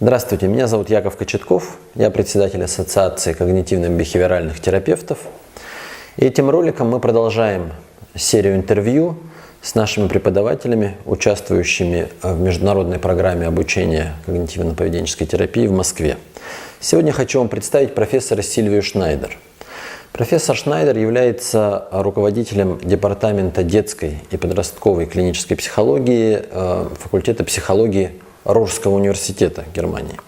Здравствуйте, меня зовут Яков Кочетков, я председатель Ассоциации когнитивно-бихевиоральных терапевтов. И этим роликом мы продолжаем серию интервью с нашими преподавателями, участвующими в международной программе обучения когнитивно-поведенческой терапии в Москве. Сегодня хочу вам представить профессора Сильвию Шнайдер. Профессор Шнайдер является руководителем департамента детской и подростковой клинической психологии факультета психологии Рурского университета Германии.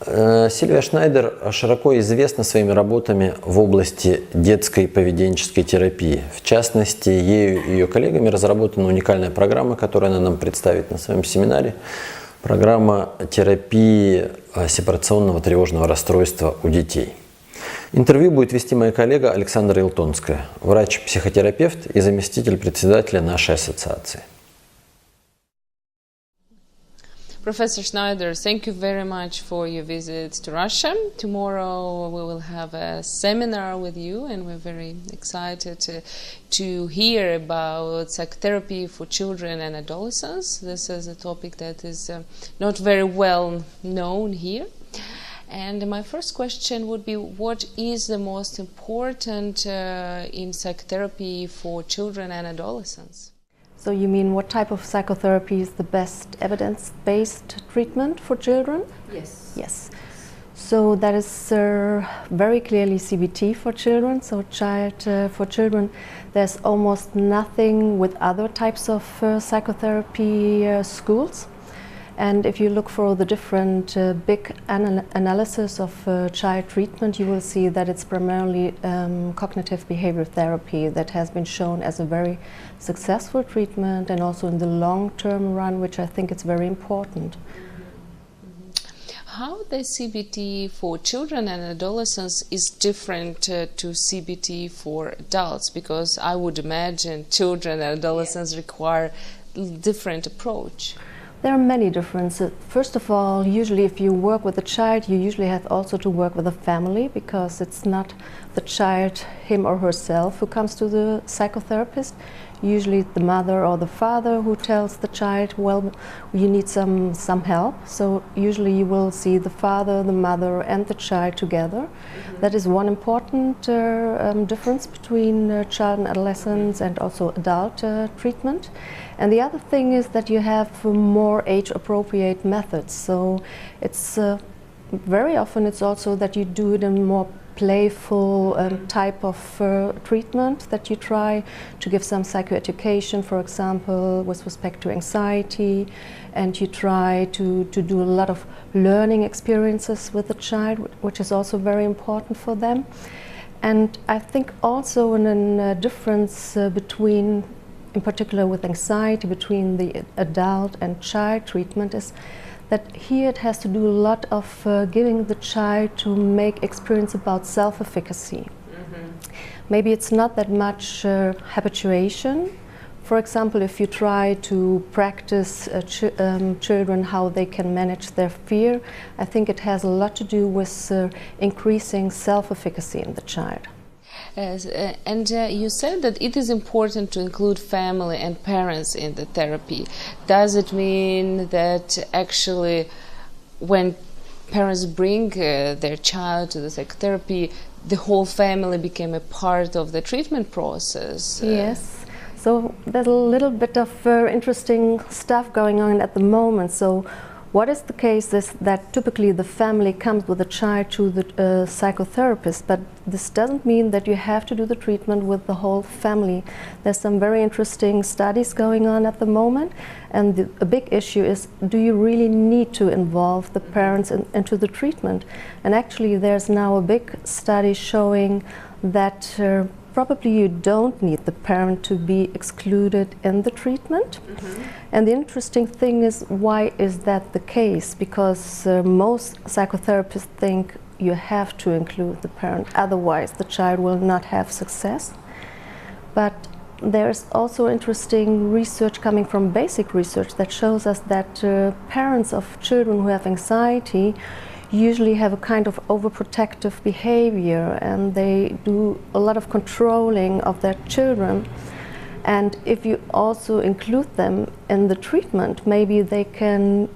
Сильвия Шнайдер широко известна своими работами в области детской поведенческой терапии. В частности, ею и ее коллегами разработана уникальная программа, которую она нам представит на своем семинаре. Программа терапии сепарационного тревожного расстройства у детей. Интервью будет вести моя коллега Александра Илтонская, врач-психотерапевт и заместитель председателя нашей ассоциации. Professor Schneider, thank you very much for your visit to Russia. Tomorrow we will have a seminar with you, and we're very excited to hear about psychotherapy for children and adolescents. This is a topic that is not very well known here. And my first question would be, what is the most important in psychotherapy for children and adolescents? So you mean what type of psychotherapy is the best evidence-based treatment for children? Yes. Yes. So that is very clearly CBT for children. So for children, there's almost nothing with other types of psychotherapy schools. And if you look for the different big analysis of child treatment, you will see that it's primarily cognitive behavior therapy that has been shown as a very successful treatment, and also in the long-term run, which I think is very important. How the CBT for children and adolescents is different to CBT for adults? Because I would imagine children and adolescents require a different approach. There are many differences. First of all, usually if you work with a child, you usually have also to work with a family, because it's not the child, him or herself, who comes to the psychotherapist. Usually the mother or the father who tells the child, well, you need some help. So usually you will see the father, the mother and the child together. Mm-hmm. That is one important difference between child and adolescents and also adult treatment. And the other thing is that you have more age-appropriate methods. So it's very often it's also that you do it in more playful type of treatment, that you try to give some psychoeducation, for example, with respect to anxiety, and you try to do a lot of learning experiences with the child, which is also very important for them. And I think also a difference between, in particular with anxiety, between the adult and child treatment is that here it has to do a lot of giving the child to make experience about self-efficacy. Mm-hmm. Maybe it's not that much habituation. For example, if you try to practice children how they can manage their fear, I think it has a lot to do with increasing self-efficacy in the child. And you said that it is important to include family and parents in the therapy. Does it mean that actually when parents bring their child to the psychotherapy, the whole family became a part of the treatment process? Yes. So there's a little bit of interesting stuff going on at the moment. So what is the case is that typically the family comes with a child to the psychotherapist, but this doesn't mean that you have to do the treatment with the whole family. There's some very interesting studies going on at the moment, and a big issue is, do you really need to involve the parents into the treatment? And actually there's now a big study showing that probably you don't need the parent to be excluded in the treatment. Mm-hmm. And the interesting thing is, why is that the case? Because most psychotherapists think you have to include the parent, otherwise the child will not have success. But there's also interesting research coming from basic research that shows us that parents of children who have anxiety usually have a kind of overprotective behavior, and they do a lot of controlling of their children. And if you also include them in the treatment, maybe they can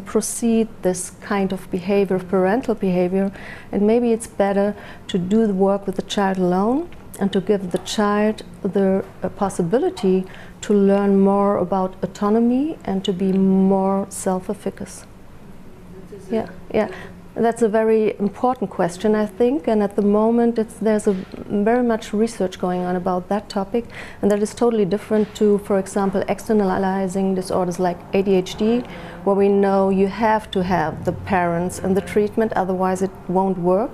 proceed this kind of behavior, parental behavior, and maybe it's better to do the work with the child alone and to give the child the possibility to learn more about autonomy and to be more self-efficacious. Yeah. That's a very important question, I think, and at the moment there's very much research going on about that topic, and that is totally different to, for example, externalizing disorders like ADHD, where we know you have to have the parents in the treatment, otherwise it won't work.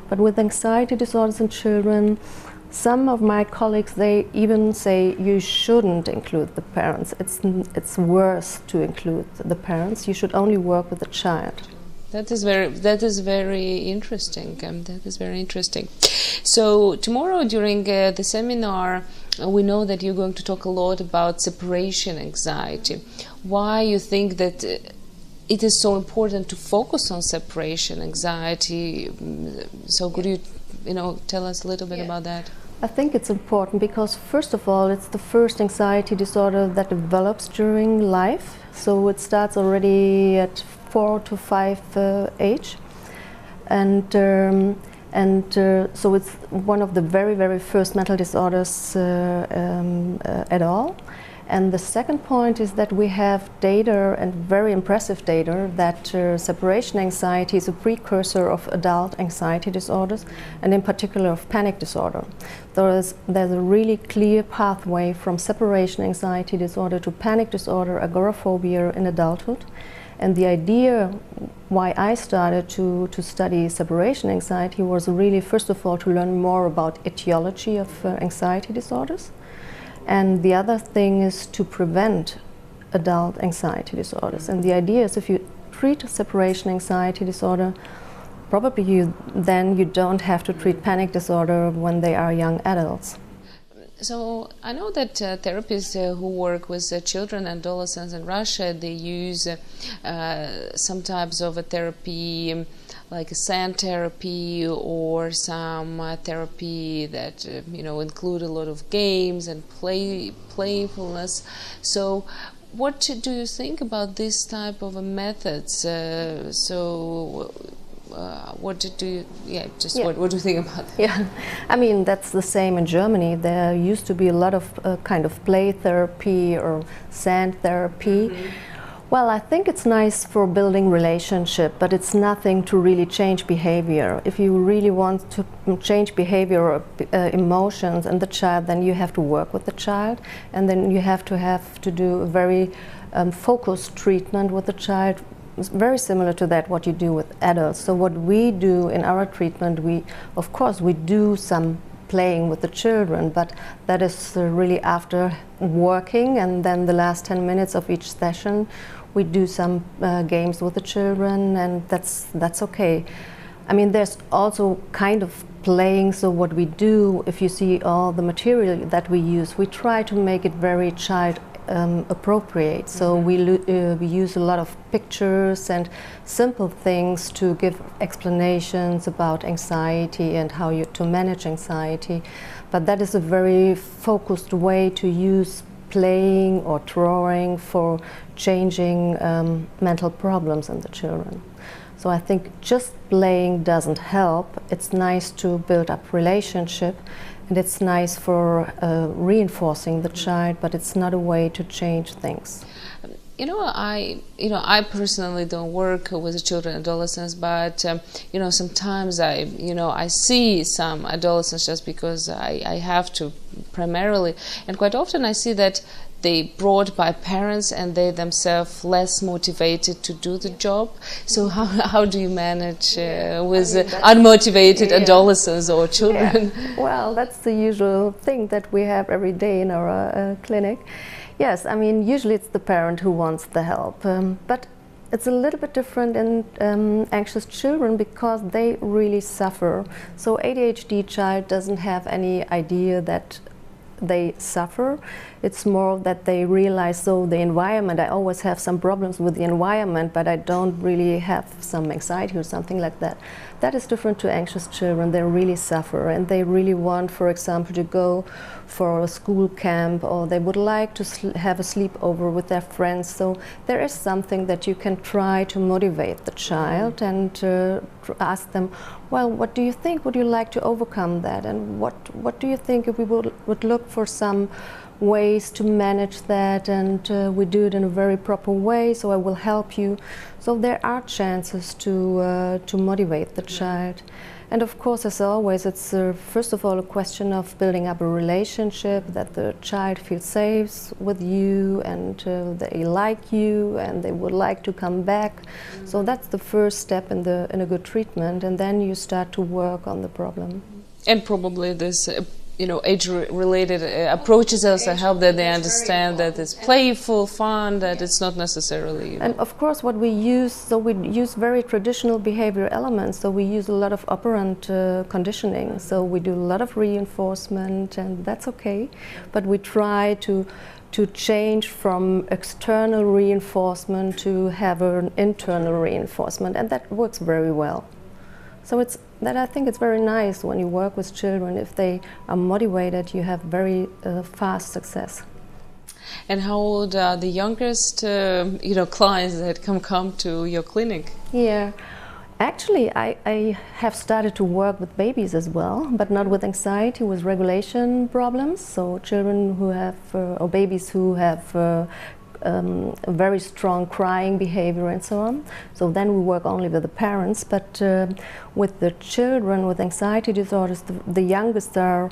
But with anxiety disorders in children, some of my colleagues, they even say you shouldn't include the parents. It's worse to include the parents. You should only work with the child. That is very interesting. That is very interesting. So tomorrow during the seminar, we know that you're going to talk a lot about separation anxiety. Why you think that it is so important to focus on separation anxiety? So could you tell us a little bit about that? I think it's important because, first of all, it's the first anxiety disorder that develops during life. So it starts already at 4 to 5 age, and so it's one of the very, very first mental disorders at all. And the second point is that we have data, and very impressive data, that separation anxiety is a precursor of adult anxiety disorders, and in particular of panic disorder. There's a really clear pathway from separation anxiety disorder to panic disorder, agoraphobia in adulthood. And the idea why I started to study separation anxiety was really, first of all, to learn more about etiology of anxiety disorders. And the other thing is to prevent adult anxiety disorders. And the idea is if you treat a separation anxiety disorder, probably you don't have to treat panic disorder when they are young adults. So I know that therapists who work with children and adolescents in Russia, they use some types of a therapy, like a sand therapy, or some therapy that include a lot of games and playfulness. So what do you think about this type of methods? What do you think about that? Yeah, I mean, that's the same in Germany. There used to be a lot of kind of play therapy or sand therapy. Mm-hmm. Well, I think it's nice for building relationship, but it's nothing to really change behavior. If you really want to change behavior or emotions in the child, then you have to work with the child, and then you have to do a very focused treatment with the child. It's very similar to that what you do with adults. So what we do in our treatment, we do some playing with the children, but that is really after working, and then the last 10 minutes of each session we do some games with the children, and that's okay. I mean, there's also kind of playing, so what we do, if you see all the material that we use, we try to make it very child appropriate. So we use a lot of pictures and simple things to give explanations about anxiety and how to manage anxiety. But that is a very focused way to use playing or drawing for changing mental problems in the children. So I think just playing doesn't help. It's nice to build up relationship, and it's nice for reinforcing the child, but it's not a way to change things. I personally don't work with the children and adolescents, but sometimes I see some adolescents just because I have to primarily, and quite often I see that they brought by parents and they themselves less motivated to do the job. So how do you manage with unmotivated adolescents or children? Yeah. Well, that's the usual thing that we have every day in our clinic. Yes, I mean, usually it's the parent who wants the help, but it's a little bit different in anxious children because they really suffer. So ADHD child doesn't have any idea that they suffer. It's more that they realize, so the environment, I always have some problems with the environment, but I don't really have some anxiety or something like that. That is different to anxious children. They really suffer, and they really want, for example, to go for a school camp, or they would like to have a sleepover with their friends. So there is something that you can try to motivate the child and ask them, well, what do you think? Would you like to overcome that? And what do you think if we would look for some ways to manage that, and we do it in a very proper way, so I will help you. So there are chances to motivate the child. And of course, as always, it's first of all a question of building up a relationship, that the child feels safe with you, and they like you, and they would like to come back. So that's the first step in a good treatment, and then you start to work on the problem. And probably this age-related approaches also help that they understand that it's playful, fun, that it's not necessarily... And of course what we use, so we use very traditional behavior elements, so we use a lot of operant conditioning, so we do a lot of reinforcement, and that's okay, but we try to change from external reinforcement to have an internal reinforcement, and that works very well. So I think it's very nice when you work with children. If they are motivated, you have very fast success. And how old are the youngest clients that come to your clinic? Yeah, actually I have started to work with babies as well, but not with anxiety, with regulation problems. So children who have, or babies who have a very strong crying behavior and so on. So then we work only with the parents, but with the children with anxiety disorders, the youngest are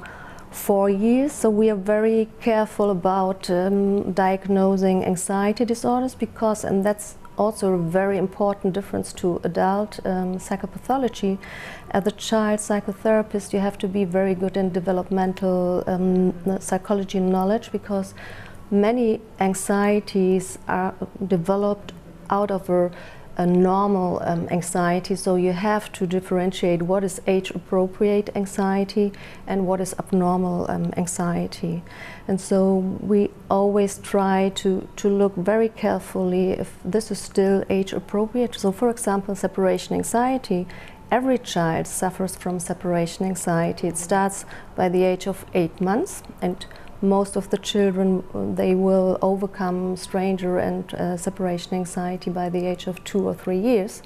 4 years, so we are very careful about diagnosing anxiety disorders, because, and that's also a very important difference to adult psychopathology. As a child psychotherapist, you have to be very good in developmental psychology knowledge, because many anxieties are developed out of a normal anxiety, so you have to differentiate what is age-appropriate anxiety and what is abnormal anxiety. And so we always try to look very carefully if this is still age-appropriate. So for example, separation anxiety, every child suffers from separation anxiety. It starts by the age of 8 months, and most of the children, they will overcome stranger and separation anxiety by the age of 2 or 3 years.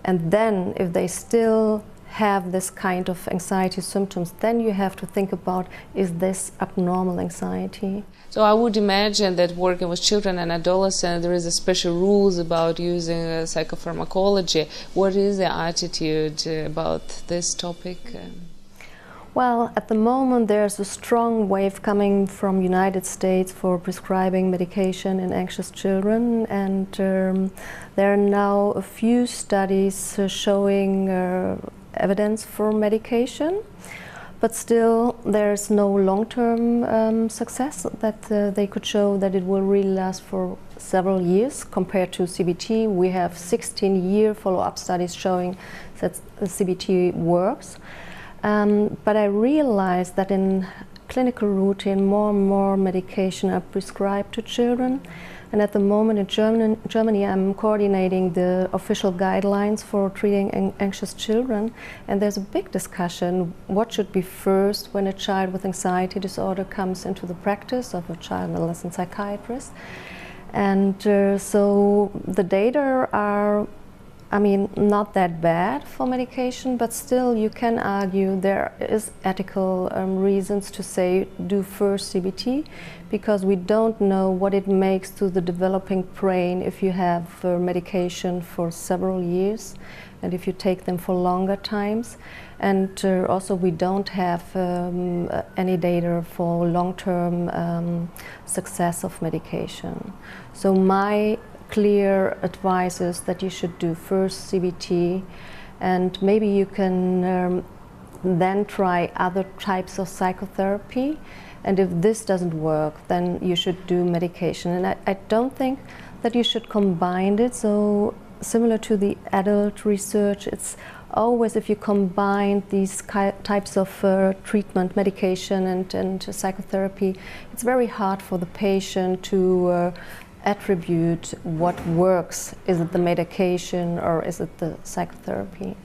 And then if they still have this kind of anxiety symptoms, then you have to think about, is this abnormal anxiety? So I would imagine that working with children and adolescents, there is a special rules about using psychopharmacology. What is the attitude about this topic? Well, at the moment there's a strong wave coming from United States for prescribing medication in anxious children, and there are now a few studies showing evidence for medication, but still there's no long-term success that they could show that it will really last for several years. Compared to CBT, we have 16-year follow-up studies showing that CBT works. But I realized that in clinical routine, more and more medication are prescribed to children. And at the moment in Germany, I'm coordinating the official guidelines for treating anxious children. And there's a big discussion, what should be first when a child with anxiety disorder comes into the practice of a child and adolescent psychiatrist. And so the data are, not that bad for medication, but still you can argue there is ethical reasons to say do first CBT, because we don't know what it makes to the developing brain if you have medication for several years and if you take them for longer times. And also we don't have any data for long-term success of medication. So my clear advice is that you should do first CBT, and maybe you can then try other types of psychotherapy, and if this doesn't work, then you should do medication. And I don't think that you should combine it. So similar to the adult research, it's always, if you combine these types of treatment, medication and psychotherapy, it's very hard for the patient to attribute what works. Is it the medication or is it the psychotherapy?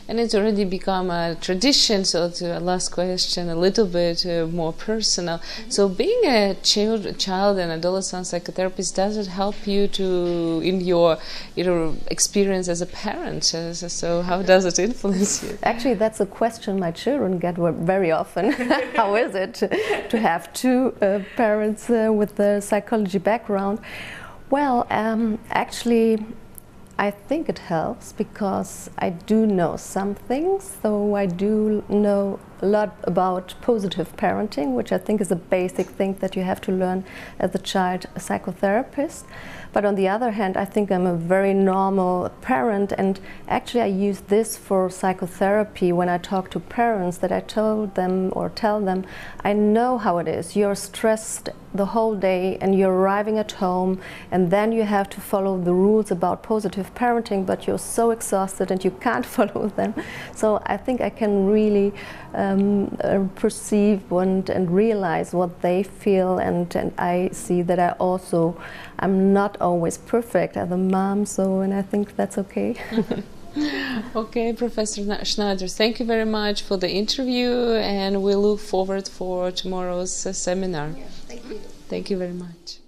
And it's already become a tradition, so to a last question, a little bit more personal. So being a child and adolescent psychotherapist, does it help you to, in your experience as a parent? So how does it influence you? Actually, that's a question my children get very often. How is it to have two parents with the psychology background? Well, actually, I think it helps because I do know some things, so I do know a lot about positive parenting, which I think is a basic thing that you have to learn as a child psychotherapist. But on the other hand, I think I'm a very normal parent, and actually I use this for psychotherapy when I talk to parents, that I told them or tell them, I know how it is. You're stressed the whole day and you're arriving at home, and then you have to follow the rules about positive parenting, but you're so exhausted and you can't follow them. So I think I can really perceive and realize what they feel, and I see that I'm not always perfect as a mom, and I think that's okay. Okay, Professor Schneider, thank you very much for the interview, and we look forward for tomorrow's seminar. Yeah, thank you. Thank you very much.